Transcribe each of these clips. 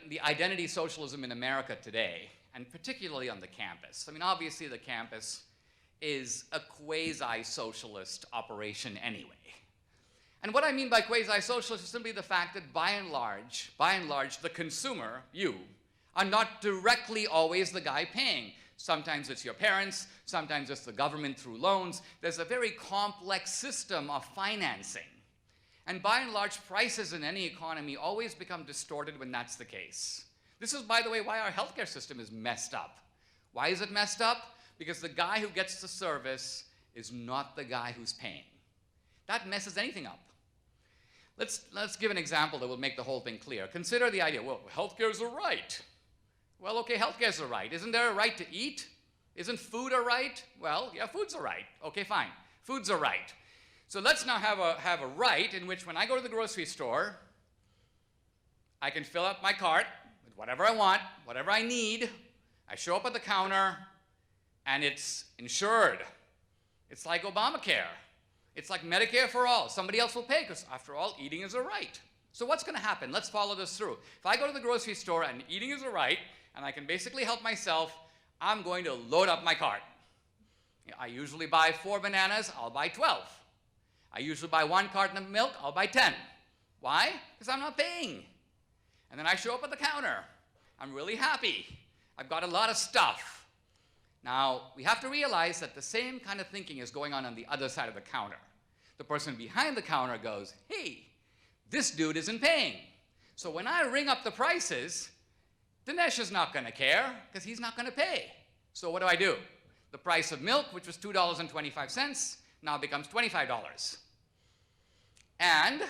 the identity socialism in America today, and particularly on the campus. I mean, obviously the campus is a quasi-socialist operation anyway. And what I mean by quasi-socialist is simply the fact that by and large, the consumer, you, are not directly always the guy paying. Sometimes it's your parents, sometimes it's the government through loans. There's a very complex system of financing. And by and large, prices in any economy always become distorted when that's the case. This is, by the way, why our healthcare system is messed up. Why is it messed up? Because the guy who gets the service is not the guy who's paying. That messes anything up. Let's give an example that will make the whole thing clear. Consider the idea, well, healthcare is a right. Well, okay, healthcare is a right. Isn't there a right to eat? Isn't food a right? Well, yeah, food's a right. Okay, fine. Food's a right. So let's now have a right in which when I go to the grocery store, I can fill up my cart with whatever I want, whatever I need. I show up at the counter, and it's insured. It's like Obamacare. It's like Medicare for all. Somebody else will pay, because after all, eating is a right. So what's going to happen? Let's follow this through. If I go to the grocery store and eating is a right, and I can basically help myself, I'm going to load up my cart. I usually buy 4 bananas, I'll buy 12. I usually buy 1 carton of milk, I'll buy 10. Why? Because I'm not paying. And then I show up at the counter. I'm really happy. I've got a lot of stuff. Now, we have to realize that the same kind of thinking is going on the other side of the counter. The person behind the counter goes, hey, this dude isn't paying. So when I ring up the prices, Dinesh is not going to care because he's not going to pay. So what do? The price of milk, which was $2.25, now becomes $25. And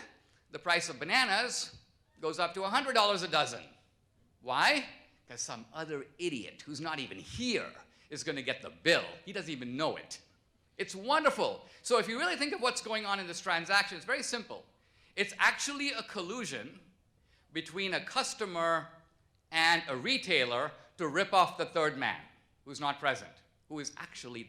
the price of bananas goes up to $100 a dozen. Why? Because some other idiot who's not even here is going to get the bill. He doesn't even know it. It's wonderful. So if you really think of what's going on in this transaction, it's very simple. It's actually a collusion between a customer and a retailer to rip off the third man who's not present, who is actually the